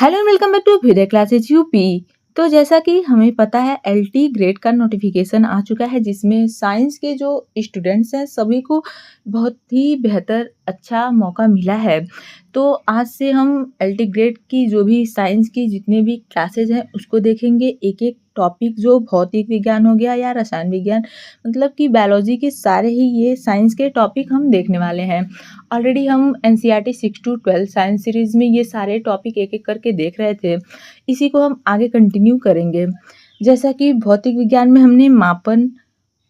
Hello and welcome back to Abhyudaya classes UP. तो जैसा कि हमें पता है एलटी ग्रेड का नोटिफिकेशन आ चुका है जिसमें साइंस के जो स्टूडेंट्स हैं सभी को बहुत ही बेहतर अच्छा मौका मिला है। तो आज से हम एलटी ग्रेड की जो भी साइंस की जितने भी क्लासेज हैं उसको देखेंगे, एक एक टॉपिक जो भौतिक विज्ञान हो गया या रसायन विज्ञान, मतलब कि बायोलॉजी के सारे ही ये साइंस के टॉपिक हम देखने वाले हैं। ऑलरेडी हम एनसीईआरटी 6 to 12 साइंस सीरीज़ में ये सारे टॉपिक एक-एक करके देख रहे थे। इसी को हम आगे कंटिन्यू करेंगे। जैसा कि भौतिक विज्ञान में हमने मापन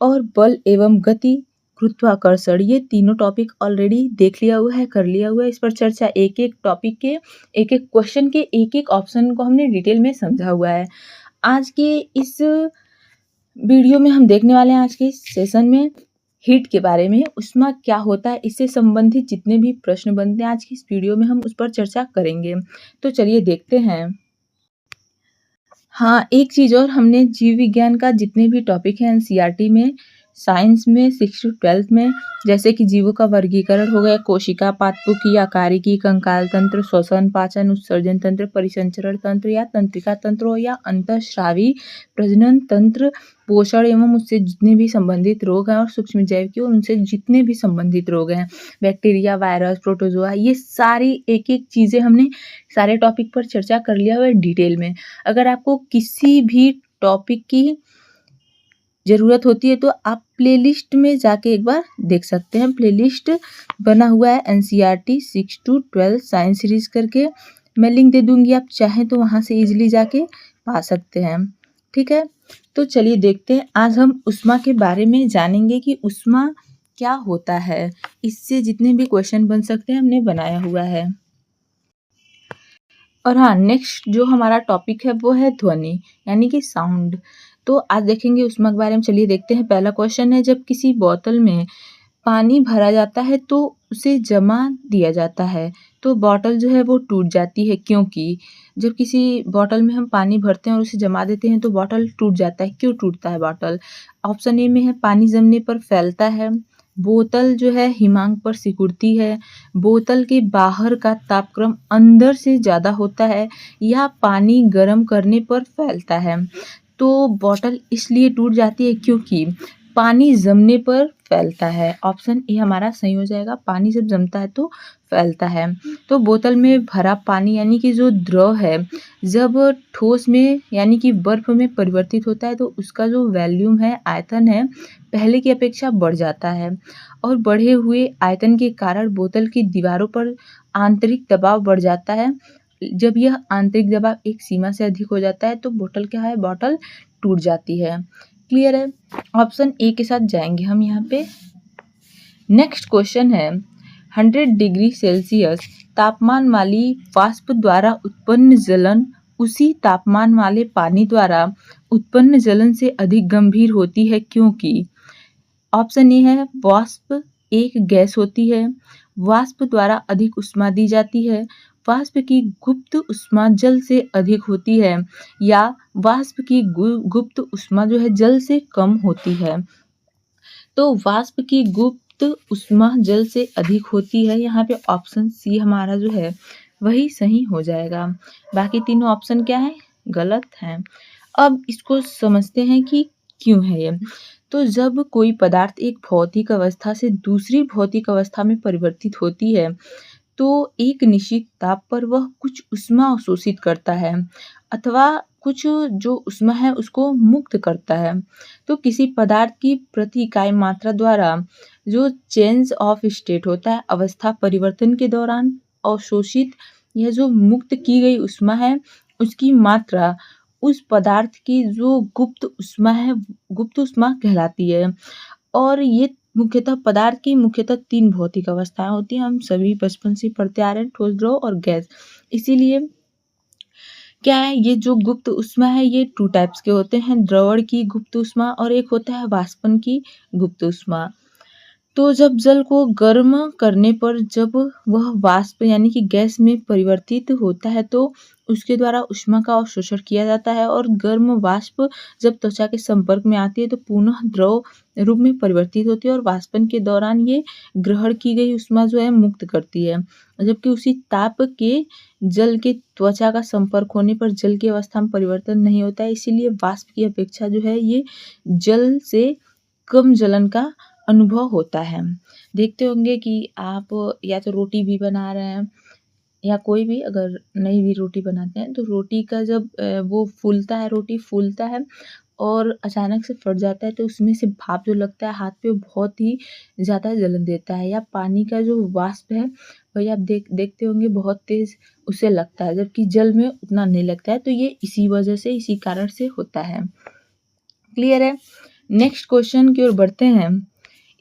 और बल एवं गति, गुरुत्वाकर्षण ये तीनों टॉपिक ऑलरेडी देख लिया हुआ है, कर लिया हुआ है। इस पर चर्चा एक-एक टॉपिक के, एक-एक क्वेश्चन के, एक-एक ऑप्शन को हमने डिटेल में समझा हुआ है। आज के इस वीडियो में हम देखने वाले हैं, आज के इस सेशन में हीट के बारे में, ऊष्मा क्या होता है, इससे संबंधित जितने भी प्रश्न बनते हैं आज की इस वीडियो में हम उस पर चर्चा करेंगे। तो चलिए देखते हैं। हाँ, एक चीज़ और, हमने जीव विज्ञान का जितने भी टॉपिक हैं एनसीईआरटी में, साइंस में 6 to 12 में, जैसे कि जीवों का वर्गीकरण हो गया, कोशिका, पादपुकी, आकारिकी, कंकाल तंत्र, श्वसन, पाचन, उत्सर्जन तंत्र, परिसंचरण तंत्र या तंत्रिका तंत्र हो या अंतःस्रावी प्रजनन तंत्र, पोषण एवं उससे जितने भी संबंधित रोग हैं और सूक्ष्मजीव की और उनसे जितने भी संबंधित रोग हैं, बैक्टीरिया, वायरस, प्रोटोजोआ, ये सारी एक-एक चीज़ें हमने सारे टॉपिक पर चर्चा कर लिया हुआ है डिटेल में। अगर आपको किसी भी टॉपिक की ज़रूरत होती है तो आप प्लेलिस्ट में जाके एक बार देख सकते हैं। प्लेलिस्ट बना हुआ है एनसीईआरटी 6 to 12 साइंस सीरीज़ करके, मैं लिंक दे दूँगी, आप चाहें तो वहाँ से ईज़िली जाके पा सकते हैं। ठीक है? तो चलिए देखते हैं, आज हम ऊष्मा के बारे में जानेंगे कि ऊष्मा क्या होता है। इससे जितने भी क्वेश्चन बन सकते हैं हमने बनाया हुआ है। और हाँ, नेक्स्ट जो हमारा टॉपिक है वो है ध्वनि, यानी कि साउंड। तो आज देखेंगे ऊष्मा के बारे में। चलिए देखते हैं। पहला क्वेश्चन है, जब किसी बोतल में पानी भरा जाता है तो उसे जमा दिया जाता है तो बॉटल जो है वो टूट जाती है, क्योंकि जब किसी बॉटल में हम पानी भरते हैं और उसे जमा देते हैं तो बॉटल टूट जाता है। क्यों टूटता है बॉटल? ऑप्शन ए में है पानी जमने पर फैलता है, बोतल जो है हिमांक पर सिकुड़ती है, बोतल के बाहर का तापक्रम अंदर से ज़्यादा होता है, या पानी गर्म करने पर फैलता है। तो बॉटल इसलिए टूट जाती है क्योंकि पानी जमने पर फैलता है। ऑप्शन ए हमारा सही हो जाएगा, पानी जब जमता है तो फैलता है। तो बोतल में भरा पानी यानी कि जो द्रव है, जब ठोस में यानी कि बर्फ में परिवर्तित होता है तो उसका जो वॉल्यूम है, आयतन है, पहले की अपेक्षा बढ़ जाता है और बढ़े हुए आयतन के कारण बोतल की दीवारों पर आंतरिक दबाव बढ़ जाता है। जब यह आंतरिक दबाव एक सीमा से अधिक हो जाता है तो बोतल क्या है, बॉटल टूट जाती है। क्लियर है? ऑप्शन ए के साथ जाएंगे हम यहाँ पे। नेक्स्ट क्वेश्चन है, 100 डिग्री सेल्सियस तापमान वाली वाष्प द्वारा उत्पन्न जलन उसी तापमान वाले पानी द्वारा उत्पन्न जलन से अधिक गंभीर होती है, क्योंकि ऑप्शन ए है वाष्प एक गैस होती है, वाष्प द्वारा अधिक ऊष्मा दी जाती है, वाष्प की गुप्त ऊष्मा जल से अधिक होती है, या वाष्प की गुप्त ऊष्मा जो है जल से कम होती है। तो वाष्प की गुप्त ऊष्मा जल से अधिक होती है। यहाँ पे ऑप्शन सी हमारा जो है वही सही हो जाएगा। बाकी तीनों ऑप्शन क्या है, गलत हैं। अब इसको समझते हैं कि क्यों है ये। तो जब कोई पदार्थ एक भौतिक अवस्था से दूसरी भौतिक अवस्था में परिवर्तित होती है तो एक निश्चित ताप पर वह कुछ ऊष्मा अवशोषित करता है अथवा कुछ जो ऊष्मा है उसको मुक्त करता है। तो किसी पदार्थ की प्रति इकाई मात्रा द्वारा जो चेंज ऑफ स्टेट होता है, अवस्था परिवर्तन के दौरान अवशोषित यह जो मुक्त की गई ऊष्मा है उसकी मात्रा उस पदार्थ की जो गुप्त ऊष्मा है, गुप्त ऊष्मा कहलाती है। और ये मुख्यतः पदार्थ की मुख्यतः 3 भौतिक अवस्थाएं होती हैं, हम सभी बचपन से पढ़ते आ रहे हैं, ठोस, द्रव और गैस। इसीलिए क्या है, ये जो गुप्त ऊष्मा है ये 2 टाइप्स के होते हैं, द्रवण की गुप्त ऊष्मा और एक होता है वाष्पन की गुप्त ऊष्मा। तो जब जल को गर्म करने पर जब वह वाष्प यानी कि गैस में परिवर्तित होता है तो उसके द्वारा ऊष्मा का अवशोषण किया जाता है और गर्म वाष्प जब त्वचा के संपर्क में आती है तो पुनः द्रव रूप में परिवर्तित होती है और वाष्पन के दौरान ये ग्रहण की गई ऊष्मा जो है मुक्त करती है। जबकि उसी ताप के जल के त्वचा का संपर्क होने पर जल की अवस्था में परिवर्तन नहीं होता है, इसीलिए वाष्प की अपेक्षा जो है ये जल से कम जलन का अनुभव होता है। देखते होंगे कि आप या तो रोटी भी बना रहे हैं या कोई भी अगर नई भी रोटी बनाते हैं तो रोटी का जब वो फूलता है, रोटी फूलता है और अचानक से फट जाता है तो उसमें से भाप जो लगता है हाथ पे वो बहुत ही ज़्यादा जलन देता है। या पानी का जो वाष्प है वही आप देखते होंगे बहुत तेज़ उसे लगता है, जबकि जल में उतना नहीं लगता है। तो ये इसी वजह से, इसी कारण से होता है। क्लियर है? नेक्स्ट क्वेश्चन की ओर बढ़ते हैं।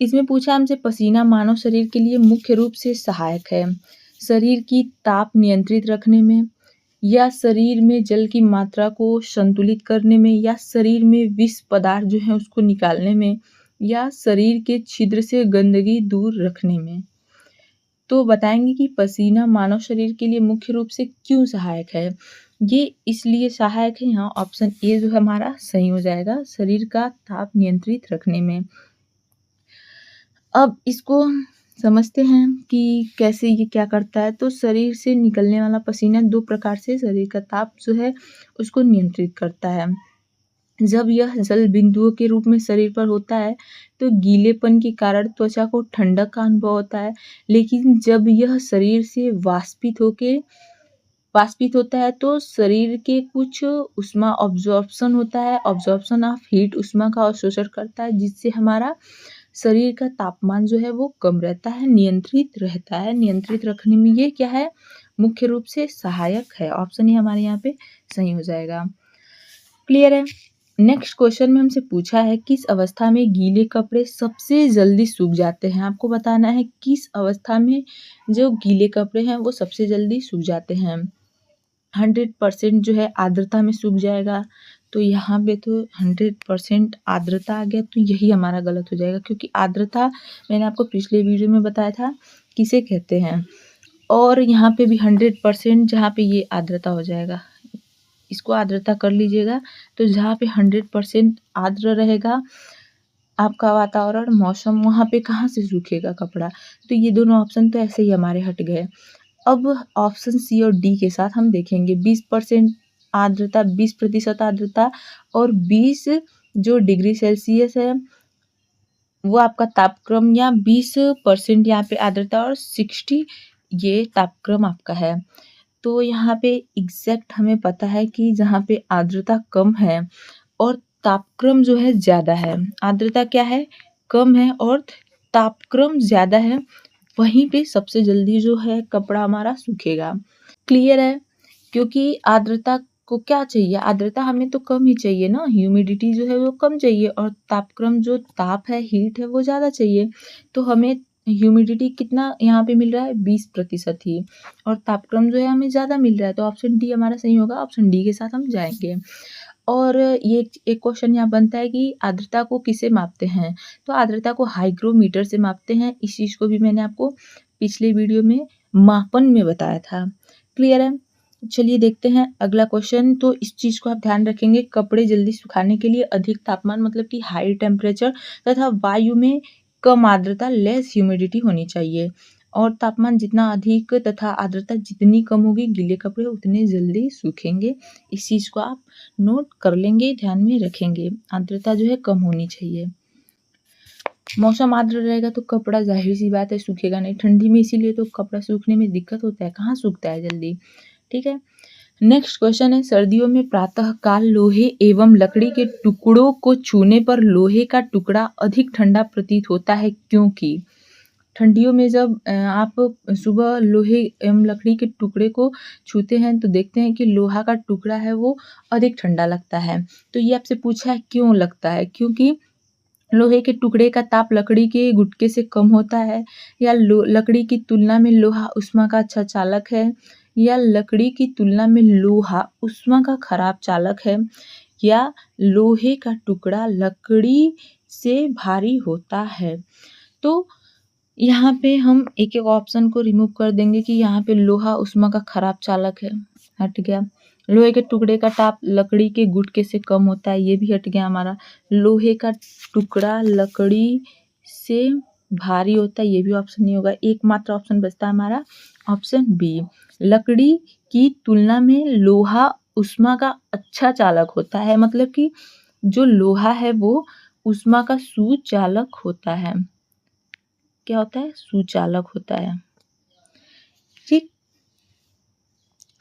इसमें पूछा हमसे पसीना मानव शरीर के लिए मुख्य रूप से सहायक है शरीर की ताप नियंत्रित रखने में, या शरीर में जल की मात्रा को संतुलित करने में, या शरीर में विष पदार्थ जो है उसको निकालने में, या शरीर के छिद्र से गंदगी दूर रखने में। तो बताएंगे कि पसीना मानव शरीर के लिए मुख्य रूप से क्यों सहायक है। ये इसलिए सहायक है, यहाँ ऑप्शन ए जो हमारा सही हो जाएगा, शरीर का ताप नियंत्रित रखने में। अब इसको समझते हैं कि कैसे ये क्या करता है। तो शरीर से निकलने वाला पसीना दो प्रकार से शरीर का ताप जो है उसको नियंत्रित करता है। जब यह जल बिंदुओं के रूप में शरीर पर होता है तो गीलेपन के कारण त्वचा को ठंडक का अनुभव होता है, लेकिन जब यह शरीर से वाष्पित होता है तो शरीर के कुछ ऊष्मा ऑब्जॉर्प्शन होता है, ऑब्जॉर्प्शन ऑफ हीट ऊष्मा का अवशोषण करता है, जिससे हमारा शरीर का तापमान जो है वो कम रहता है, नियंत्रित रहता है। नियंत्रित रखने में ये क्या है, मुख्य रूप से सहायक है। ऑप्शन ये हमारे यहाँ पे सही हो जाएगा। क्लियर है? नेक्स्ट क्वेश्चन में हमसे पूछा है किस अवस्था में गीले कपड़े सबसे जल्दी सूख जाते हैं। आपको बताना है किस अवस्था में जो गीले कपड़े हैं वो सबसे जल्दी सूख जाते हैं। 100% जो है आर्द्रता में सूख जाएगा, तो यहाँ पे तो 100% आर्द्रता आ गया, तो यही हमारा गलत हो जाएगा, क्योंकि आर्द्रता मैंने आपको पिछले वीडियो में बताया था किसे कहते हैं। और यहाँ पे भी 100% जहाँ पे ये आर्द्रता हो जाएगा, इसको आर्द्रता कर लीजिएगा। तो जहाँ पे 100% आर्द्र रहेगा आपका वातावरण, मौसम, वहाँ पे कहाँ से सूखेगा कपड़ा। तो ये दोनों ऑप्शन तो ऐसे ही हमारे हट गए। अब ऑप्शन सी और डी के साथ हम देखेंगे 20% आर्द्रता, 20% आर्द्रता और 20 जो डिग्री सेल्सियस है वो आपका तापक्रम, या 20% यहाँ पे आर्द्रता और 60 ये तापक्रम आपका है। तो यहाँ पे एग्जैक्ट हमें पता है कि जहाँ पे आर्द्रता कम है और तापक्रम जो है ज़्यादा है, आर्द्रता क्या है, कम है और तापक्रम ज़्यादा है, वहीं पे सबसे जल्दी जो है कपड़ा हमारा सूखेगा। क्लियर है? क्योंकि आर्द्रता को क्या चाहिए, आर्द्रता हमें तो कम ही चाहिए ना, ह्यूमिडिटी जो है वो कम चाहिए और तापक्रम जो ताप है, हीट है, वो ज़्यादा चाहिए। तो हमें ह्यूमिडिटी कितना यहाँ पे मिल रहा है, 20% ही, और तापक्रम जो है हमें ज़्यादा मिल रहा है। तो ऑप्शन डी हमारा सही होगा, ऑप्शन डी के साथ हम जाएंगे। और ये एक क्वेश्चन यहाँ बनता है कि आर्द्रता को किसे मापते हैं। तो आर्द्रता को हाइग्रोमीटर से मापते हैं। इस चीज़ को भी मैंने आपको पिछले वीडियो में मापन में बताया था। क्लियर है? चलिए देखते हैं अगला क्वेश्चन। तो इस चीज़ को आप ध्यान रखेंगे, कपड़े जल्दी सुखाने के लिए अधिक तापमान मतलब कि हाई टेम्परेचर तथा वायु में कम आर्द्रता, लेस ह्यूमिडिटी होनी चाहिए। और तापमान जितना अधिक तथा आर्द्रता जितनी कम होगी, गीले कपड़े उतने जल्दी सूखेंगे। इस चीज़ को आप नोट कर लेंगे, ध्यान में रखेंगे, आर्द्रता जो है कम होनी चाहिए। मौसम आर्द्र रहेगा तो कपड़ा जाहिर सी बात है सूखेगा नहीं, ठंडी में इसीलिए तो कपड़ा सूखने में दिक्कत होता है, कहाँ सूखता है जल्दी। ठीक है, नेक्स्ट क्वेश्चन है सर्दियों में प्रातः काल लोहे एवं लकड़ी के टुकड़ों को छूने पर लोहे का टुकड़ा अधिक ठंडा प्रतीत होता है, क्योंकि ठंडियों में जब आप सुबह लोहे एवं लकड़ी के टुकड़े को छूते हैं तो देखते हैं कि लोहा का टुकड़ा है वो अधिक ठंडा लगता है। तो ये आपसे पूछा है क्यों लगता है, क्योंकि लोहे के टुकड़े का ताप लकड़ी के गुटके से कम होता है, या लकड़ी की तुलना में लोहा ऊष्मा का अच्छा चालक है, या लकड़ी की तुलना में लोहा ऊष्मा का खराब चालक है, या लोहे का टुकड़ा लकड़ी से भारी होता है। तो यहाँ पे हम एक-एक ऑप्शन को रिमूव कर देंगे कि यहाँ पे लोहा ऊष्मा का खराब चालक है, हट गया। लोहे के टुकड़े का ताप लकड़ी के गुटके से कम होता है, ये भी हट गया हमारा। लोहे का टुकड़ा लकड़ी से भारी होता है, ये भी ऑप्शन नहीं होगा। एकमात्र ऑप्शन बचता है हमारा ऑप्शन बी। लकड़ी की तुलना में लोहा ऊष्मा का अच्छा चालक होता है, मतलब कि जो लोहा है वो ऊष्मा का सुचालक होता है। क्या होता है? सुचालक होता है। ठीक,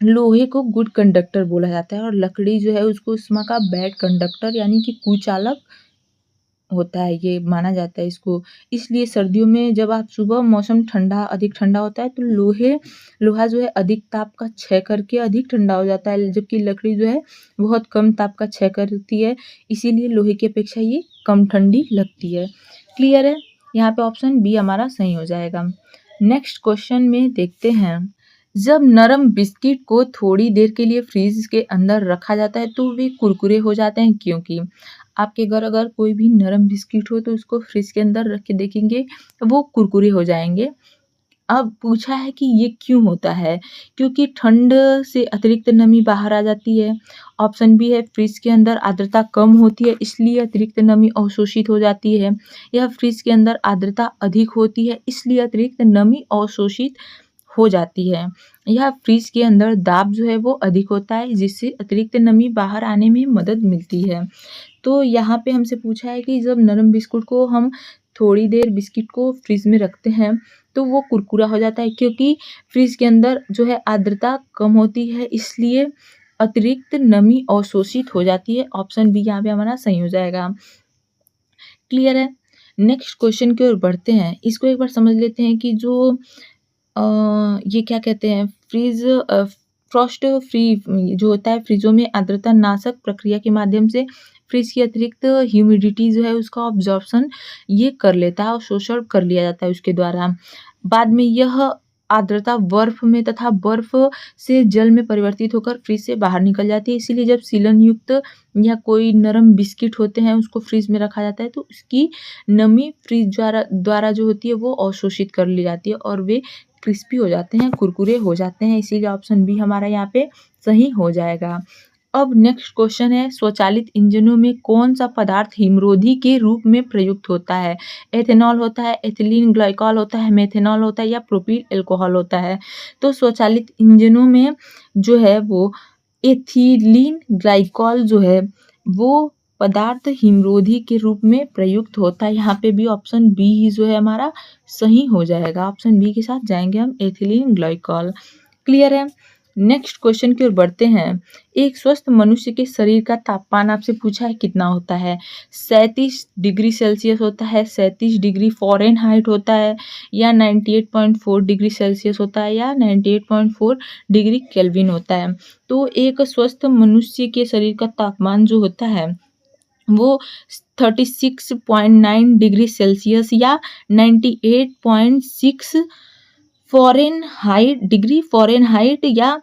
लोहे को गुड कंडक्टर बोला जाता है और लकड़ी जो है उसको ऊष्मा का बैड कंडक्टर यानी कि कुचालक होता है, ये माना जाता है इसको। इसलिए सर्दियों में जब आप सुबह मौसम अधिक ठंडा होता है तो लोहा जो है अधिक ताप का क्षय करके अधिक ठंडा हो जाता है, जबकि लकड़ी जो है बहुत कम ताप का क्षय करती है, इसीलिए लोहे की अपेक्षा ये कम ठंडी लगती है। क्लियर है? यहाँ पे ऑप्शन बी हमारा सही हो जाएगा। नेक्स्ट क्वेश्चन में देखते हैं, जब नरम बिस्किट को थोड़ी देर के लिए फ्रीज के अंदर रखा जाता है तो वे कुरकुरे हो जाते हैं, क्योंकि आपके घर अगर कोई भी नरम बिस्किट हो तो उसको फ्रिज के अंदर रख के देखेंगे वो कुरकुरे हो जाएंगे। अब पूछा है कि ये क्यों होता है? क्योंकि ठंड से अतिरिक्त नमी बाहर आ जाती है। ऑप्शन बी है फ्रिज के अंदर आर्द्रता कम होती है इसलिए अतिरिक्त नमी अवशोषित हो जाती है, या फ्रिज के अंदर आर्द्रता अधिक होती है इसलिए अतिरिक्त नमी अवशोषित हो जाती है, या फ्रिज के अंदर दाब जो है वो अधिक होता है जिससे अतिरिक्त नमी बाहर आने में मदद मिलती है। तो यहाँ पे हमसे पूछा है कि जब नरम बिस्कुट को हम थोड़ी देर बिस्किट को फ्रिज में रखते हैं तो वो कुरकुरा हो जाता है, क्योंकि फ्रिज के अंदर जो है आर्द्रता कम होती है इसलिए अतिरिक्त नमी अवशोषित हो जाती है। ऑप्शन बी यहाँ पे हमारा सही हो जाएगा। क्लियर है? नेक्स्ट क्वेश्चन की ओर बढ़ते हैं। इसको एक बार समझ लेते हैं कि जो ये क्या कहते हैं, फ्रॉस्ट फ्री जो होता है, फ्रिजों में आर्द्रता नाशक प्रक्रिया के माध्यम से फ्रिज की अतिरिक्त ह्यूमिडिटी जो है उसका ऑब्जॉर्प्शन ये कर लेता है और शोषण कर लिया जाता है उसके द्वारा। बाद में यह आर्द्रता बर्फ में तथा बर्फ से जल में परिवर्तित होकर फ्रिज से बाहर निकल जाती है। इसीलिए जब सीलन युक्त या कोई नरम बिस्किट होते हैं उसको फ्रिज में रखा जाता है तो उसकी नमी फ्रिज द्वारा जो होती है वो अवशोषित कर ली जाती है और वे क्रिस्पी हो जाते हैं, कुरकुरे हो जाते हैं। इसीलिए ऑप्शन बी हमारा यहाँ पे सही हो जाएगा। अब नेक्स्ट क्वेश्चन है, स्वचालित इंजनों में कौन सा पदार्थ हिमरोधी के रूप में प्रयुक्त होता है? एथेनॉल होता है, एथिलीन ग्लाइकॉल होता है, मेथेनॉल होता है या प्रोपिल अल्कोहल होता है? तो स्वचालित इंजनों में जो है वो एथिलीन ग्लाइकॉल जो है वो पदार्थ हिमरोधी के रूप में प्रयुक्त होता है। यहाँ पे भी ऑप्शन बी ही जो है हमारा सही हो जाएगा। ऑप्शन बी के साथ जाएंगे हम, एथिलीन ग्लाइकॉल। क्लियर है? नेक्स्ट क्वेश्चन की ओर बढ़ते हैं। एक स्वस्थ मनुष्य के शरीर का तापमान आपसे पूछा है कितना होता है? 37 डिग्री सेल्सियस होता है, 37 डिग्री फ़ारेनहाइट होता है, या 98.4 डिग्री सेल्सियस होता है, या 98.4 डिग्री केल्विन होता है। तो एक स्वस्थ मनुष्य के शरीर का तापमान जो होता है वो 36.9 डिग्री सेल्सियस या 98.6 डिग्री फ़ारेनहाइट या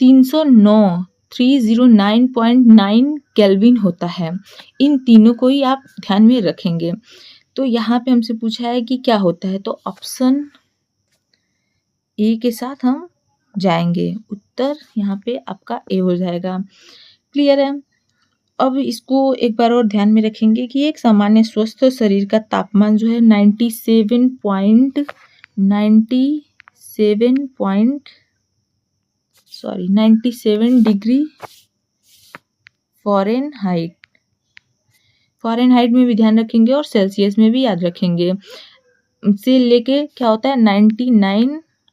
309.9 केल्विन होता है। इन तीनों को ही आप ध्यान में रखेंगे। तो यहाँ पे हमसे पूछा है कि क्या होता है, तो ऑप्शन ए के साथ हम जाएंगे। उत्तर यहाँ पे आपका ए हो जाएगा। क्लियर है? अब इसको एक बार और ध्यान में रखेंगे कि एक सामान्य स्वस्थ शरीर का तापमान जो है 97 डिग्री फ़ारेनहाइट में भी ध्यान रखेंगे और सेल्सियस में भी याद रखेंगे, से लेके क्या होता है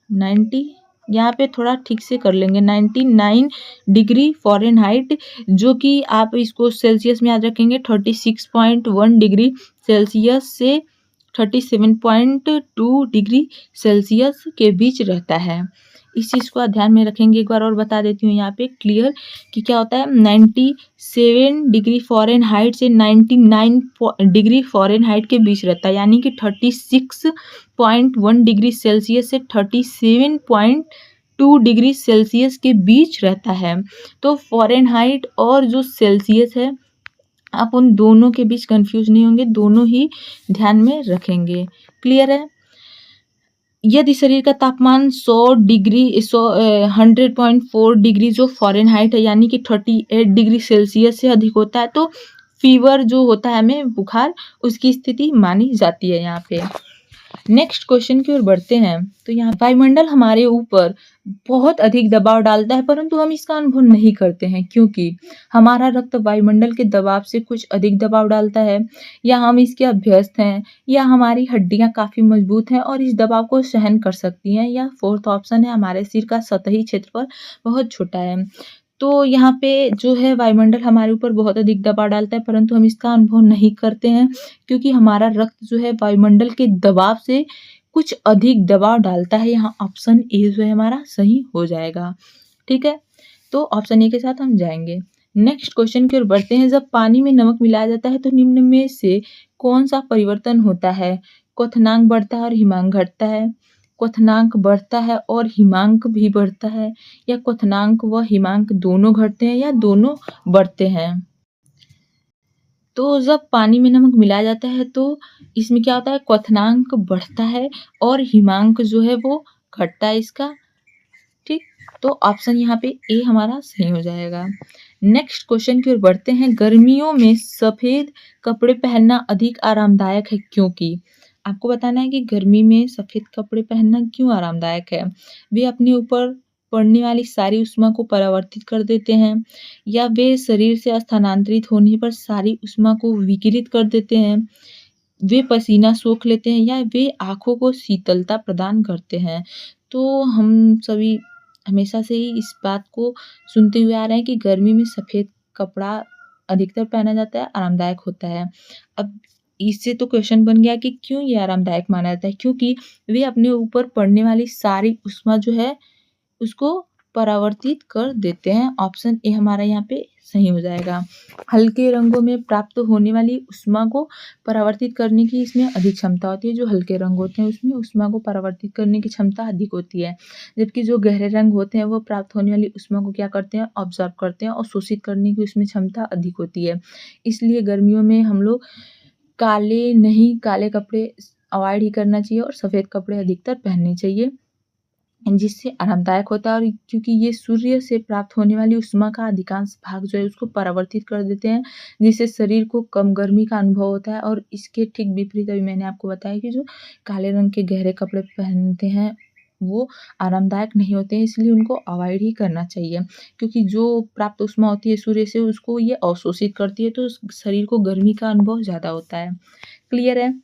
90 यहाँ पे थोड़ा ठीक से कर लेंगे 99 डिग्री फ़ारेनहाइट, जो कि आप इसको सेल्सियस में याद रखेंगे 36.1 डिग्री सेल्सियस से 37.2 डिग्री सेल्सियस के बीच रहता है। इस चीज़ को ध्यान में रखेंगे। एक बार और बता देती हूँ यहाँ पे क्लियर कि क्या होता है, 97 डिग्री फ़ारेनहाइट से 99 डिग्री फ़ारेनहाइट के बीच रहता है, यानी कि 36.1 डिग्री सेल्सियस से 37.2 डिग्री सेल्सियस के बीच रहता है। तो फ़ारेनहाइट और जो सेल्सियस है आप उन दोनों के बीच कंफ्यूज नहीं होंगे, दोनों ही ध्यान में रखेंगे। क्लियर है? यदि शरीर का तापमान 100.4 डिग्री जो फ़ारेनहाइट है यानी कि 38 डिग्री सेल्सियस से अधिक होता है तो फ़ीवर जो होता है हमें बुखार उसकी स्थिति मानी जाती है यहाँ पे। नेक्स्ट क्वेश्चन की ओर बढ़ते हैं तो यहाँ वायुमंडल हमारे ऊपर बहुत अधिक दबाव डालता है परंतु हम इसका अनुभव नहीं करते हैं क्योंकि हमारा रक्त वायुमंडल के दबाव से कुछ अधिक दबाव डालता है या हम इसके अभ्यस्त हैं या हमारी हड्डियां काफ़ी मजबूत हैं और इस दबाव को सहन कर सकती हैं या फोर्थ ऑप्शन है हमारे सिर का सतही क्षेत्रफल बहुत छोटा है। तो यहाँ पे जो है वायुमंडल हमारे ऊपर बहुत अधिक दबाव डालता है परंतु हम इसका अनुभव नहीं करते हैं क्योंकि हमारा रक्त जो है वायुमंडल के दबाव से कुछ अधिक दबाव डालता है। यहाँ ऑप्शन ए जो है हमारा सही हो जाएगा। ठीक है, तो ऑप्शन ए के साथ हम जाएंगे। नेक्स्ट क्वेश्चन की ओर बढ़ते हैं। जब पानी में नमक मिलाया जाता है तो निम्न में से कौन सा परिवर्तन होता है? क्वथनांक बढ़ता है और हिमांक घटता है, क्वथनांक बढ़ता है और हिमांक भी बढ़ता है, या क्वथनांक व हिमांक दोनों घटते हैं या दोनों बढ़ते हैं। तो जब पानी में नमक मिलाया जाता है तो इसमें क्या होता है, क्वथनांक बढ़ता है और हिमांक जो है वो घटता है इसका। ठीक, तो ऑप्शन यहाँ पे ए हमारा सही हो जाएगा। नेक्स्ट क्वेश्चन की ओर बढ़ते हैं। गर्मियों में सफ़ेद कपड़े पहनना अधिक आरामदायक है क्योंकि आपको बताना है कि गर्मी में सफ़ेद कपड़े पहनना क्यों आरामदायक है। वे अपने ऊपर पड़ने वाली सारी ऊष्मा को परावर्तित कर देते हैं या वे शरीर से स्थानांतरित होने पर सारी ऊष्मा को विकिरित कर देते हैं, वे पसीना सोख लेते हैं या वे आँखों को शीतलता प्रदान करते हैं। तो हम सभी हमेशा से ही इस बात को सुनते हुए आ रहे हैं कि गर्मी में सफ़ेद कपड़ा अधिकतर पहना जाता है, आरामदायक होता है। अब इससे तो क्वेश्चन बन गया कि क्यों ये आरामदायक माना जाता है? क्योंकि वे अपने ऊपर पड़ने वाली सारी ऊष्मा जो है उसको परावर्तित कर देते हैं। ऑप्शन ए हमारा यहाँ पे सही हो जाएगा। हल्के रंगों में प्राप्त होने वाली ऊष्मा को परावर्तित करने की इसमें अधिक क्षमता होती है। जो हल्के रंग होते हैं उसमें ऊष्मा को परावर्तित करने की क्षमता अधिक होती है, जबकि जो गहरे रंग होते हैं वो प्राप्त होने वाली ऊष्मा को क्या करते हैं, ऑब्जर्व करते हैं और शोषित करने की उसमें क्षमता अधिक होती है। इसलिए गर्मियों में हम लोग काले कपड़े अवॉइड ही करना चाहिए और सफ़ेद कपड़े अधिकतर पहनने चाहिए, जिससे आरामदायक होता है। और क्योंकि ये सूर्य से प्राप्त होने वाली ऊष्मा का अधिकांश भाग जो है उसको परावर्तित कर देते हैं, जिससे शरीर को कम गर्मी का अनुभव होता है। और इसके ठीक विपरीत अभी मैंने आपको बताया कि जो काले रंग के गहरे कपड़े पहनते हैं वो आरामदायक नहीं होते हैं, इसलिए उनको अवॉइड ही करना चाहिए। क्योंकि जो प्राप्त ऊष्मा होती है सूर्य से उसको ये अवशोषित करती है, तो शरीर को गर्मी का अनुभव ज़्यादा होता है। क्लियर है?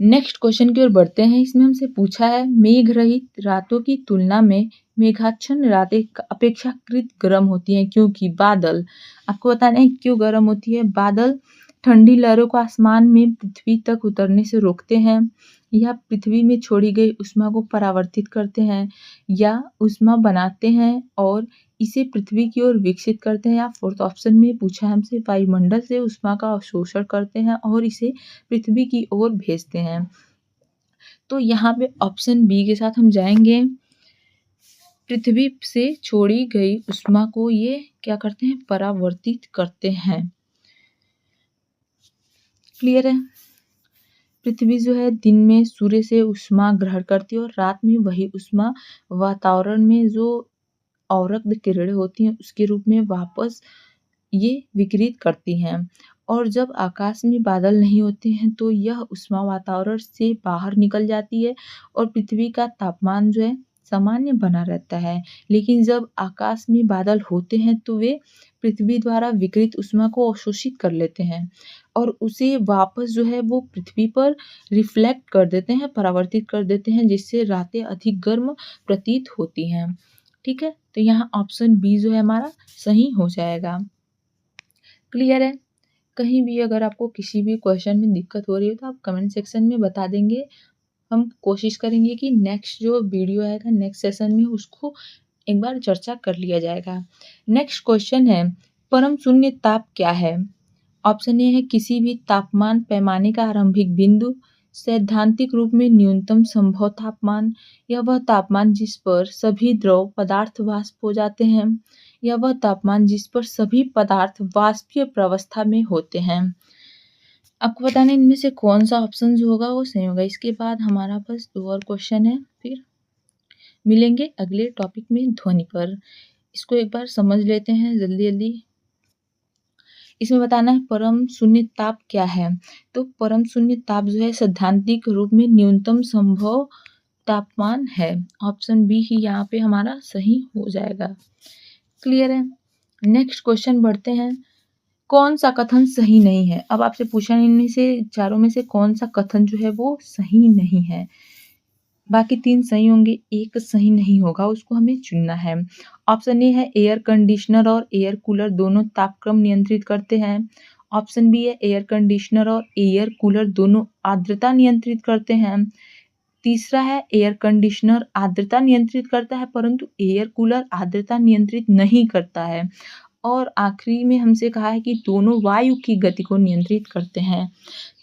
नेक्स्ट क्वेश्चन की ओर बढ़ते हैं। इसमें हमसे पूछा है, मेघ रहित रातों की तुलना में मेघाच्छन्न रातें अपेक्षाकृत गर्म होती हैं क्योंकि बादल, आपको बताना है क्यों गर्म होती है। बादल ठंडी लहरों को आसमान में पृथ्वी तक उतरने से रोकते हैं, या पृथ्वी में छोड़ी गई ऊष्मा को परावर्तित करते हैं, या ऊष्मा बनाते हैं और इसे पृथ्वी की ओर विकसित करते हैं, या फोर्थ ऑप्शन में पूछा है हमसे वायुमंडल से ऊष्मा का अवशोषण करते हैं और इसे पृथ्वी की ओर भेजते हैं। तो यहाँ पे ऑप्शन बी के साथ हम जाएंगे। पृथ्वी से छोड़ी गई ऊष्मा को ये क्या करते हैं, परावर्तित करते हैं। क्लियर है? पृथ्वी जो है दिन में सूर्य से ऊष्मा ग्रहण करती है और रात में वही ऊष्मा वातावरण में जो अवरक्त किरणें होती हैं उसके रूप में वापस ये विकिरित करती हैं। और जब आकाश में बादल नहीं होते हैं तो यह ऊष्मा वातावरण से बाहर निकल जाती है और पृथ्वी का तापमान जो है सामान्य बना रहता है। लेकिन जब आकाश में बादल होते हैं तो वे पृथ्वी द्वारा विकिरित ऊष्मा को अवशोषित कर लेते हैं और उसे वापस जो है वो पृथ्वी पर रिफ्लेक्ट कर देते हैं, परावर्तित कर देते हैं, जिससे रातें अधिक गर्म प्रतीत होती हैं। ठीक है, तो यहाँ ऑप्शन बी जो है हमारा सही हो जाएगा। क्लियर है? कहीं भी अगर आपको किसी भी क्वेश्चन में दिक्कत हो रही हो तो आप कमेंट सेक्शन में बता देंगे। हम कोशिश करेंगे कि नेक्स्ट जो वीडियो आएगा नेक्स्ट सेशन में उसको एक बार चर्चा कर लिया जाएगा। नेक्स्ट क्वेश्चन है, परम शून्य ताप क्या है? ऑप्शन ए है किसी भी तापमान पैमाने का आरंभिक बिंदु, सैद्धांतिक रूप में न्यूनतम संभव तापमान, या वह तापमान जिस पर सभी द्रव पदार्थ वाष्प हो जाते हैं, या वह तापमान जिस पर सभी पदार्थ वाष्पीय प्रावस्था में होते हैं। आपको बताना है इनमें से कौन सा ऑप्शन जो होगा वो सही होगा। इसके बाद हमारा बस 2 और क्वेश्चन है, फिर मिलेंगे अगले टॉपिक में ध्वनि पर। इसको एक बार समझ लेते हैं जल्दी-जल्दी। इसमें बताना है परम शून्य ताप क्या है? तो परम शून्य ताप जो है सैद्धांतिक रूप में न्यूनतम संभव तापमान है। ऑप्शन बी ही यहाँ पे हमारा सही हो जाएगा। क्लियर है? नेक्स्ट क्वेश्चन बढ़ते हैं। कौन सा कथन सही नहीं है? अब आपसे पूछा इनमें से चारों में से कौन सा कथन जो है वो सही नहीं है। बाकी 3 सही होंगे, 1 सही नहीं होगा, उसको हमें चुनना है। ऑप्शन ए है एयर कंडीशनर और एयर कूलर दोनों तापक्रम नियंत्रित करते हैं। ऑप्शन बी है एयर कंडीशनर और एयर कूलर दोनों आर्द्रता नियंत्रित करते हैं। तीसरा है एयर कंडीशनर आर्द्रता नियंत्रित करता है परंतु एयर कूलर आर्द्रता नियंत्रित नहीं करता है। और आखिरी में हमसे कहा है कि दोनों वायु की गति को नियंत्रित करते हैं।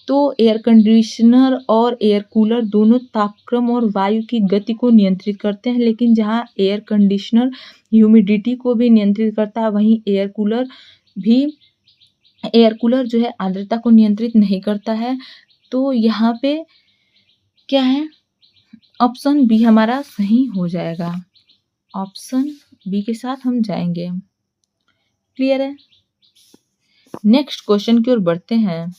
तो एयर कंडीशनर और एयर कूलर दोनों तापक्रम और वायु की गति को नियंत्रित करते हैं, लेकिन जहाँ एयर कंडीशनर ह्यूमिडिटी को भी नियंत्रित करता है, वहीं एयर कूलर जो है आर्द्रता को नियंत्रित नहीं करता है। तो यहाँ पे क्या है? ऑप्शन बी हमारा सही हो जाएगा। ऑप्शन बी के साथ हम जाएंगे। क्लियर है? नेक्स्ट क्वेश्चन की ओर बढ़ते हैं।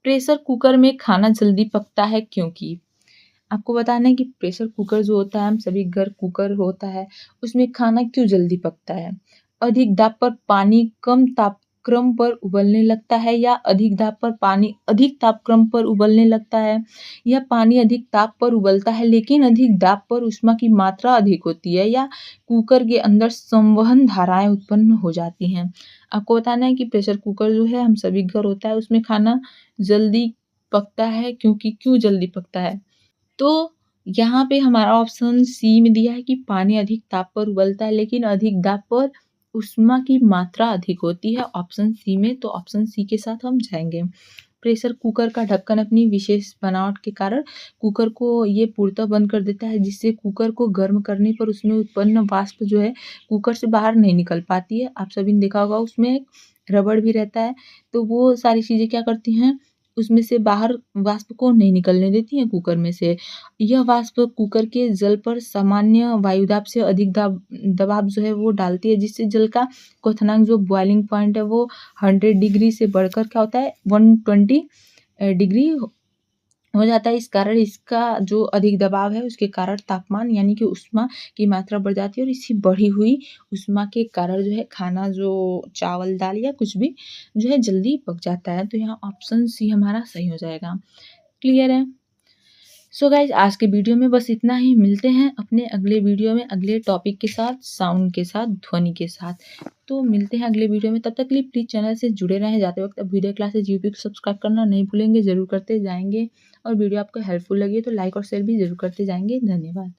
प्रेशर कुकर में खाना जल्दी पकता है क्योंकि? आपको बताना है कि प्रेशर कुकर जो होता है, हम सभी घर कुकर होता है, उसमें खाना क्यों जल्दी पकता है? अधिक दाब पर पानी कम तापक्रम पर उबलने लगता है, या अधिक दाब पर पानी अधिक तापक्रम पर उबलने लगता है, या पानी अधिक ताप पर उबलता है लेकिन अधिक दाब पर ऊष्मा की मात्रा अधिक होती है, या कुकर के अंदर संवहन धाराएं उत्पन्न हो जाती हैं। आपको बताना है कि प्रेशर कुकर जो है हम सभी घर होता है, उसमें खाना जल्दी पकता है क्योंकि क्यों जल्दी पकता है? तो यहाँ पे हमारा ऑप्शन सी में दिया है कि पानी अधिक ताप पर उबलता है लेकिन अधिक दाब पर ऊष्मा की मात्रा अधिक होती है ऑप्शन सी में। तो ऑप्शन सी के साथ हम जाएंगे। प्रेशर कुकर का ढक्कन अपनी विशेष बनावट के कारण कुकर को ये पूर्णतः बंद कर देता है, जिससे कुकर को गर्म करने पर उसमें उत्पन्न वाष्प जो है कुकर से बाहर नहीं निकल पाती है। आप सभी ने देखा होगा उसमें एक रबड़ भी रहता है, तो वो सारी चीज़ें क्या करती हैं, उसमें से बाहर वाष्प को नहीं निकलने देती हैं कुकर में से। यह वाष्प कुकर के जल पर सामान्य वायुदाब से अधिक दबाव जो है वो डालती है, जिससे जल का क्वथनांक जो बॉइलिंग पॉइंट है वो 100 डिग्री से बढ़कर क्या होता है 120 डिग्री हो जाता है। इस कारण इसका जो अधिक दबाव है उसके कारण तापमान यानी कि ऊष्मा की मात्रा बढ़ जाती है, और इसी बढ़ी हुई ऊष्मा के कारण जो है खाना जो चावल दाल या कुछ भी जो है जल्दी पक जाता है। तो यहाँ ऑप्शन सी हमारा सही हो जाएगा। क्लियर है? सो गाइज आज के वीडियो में बस इतना ही। मिलते हैं अपने अगले वीडियो में अगले टॉपिक के साथ, साउंड के साथ, ध्वनि के साथ। तो मिलते हैं अगले वीडियो में, तब तक के लिए प्लीज़ चैनल से जुड़े रहें। जाते वक्त अब वीडियो क्लासेज यूपी को सब्सक्राइब करना नहीं भूलेंगे, ज़रूर करते जाएंगे। और वीडियो आपको हेल्पफुल लगी तो लाइक और शेयर भी ज़रूर करते जाएंगे। धन्यवाद।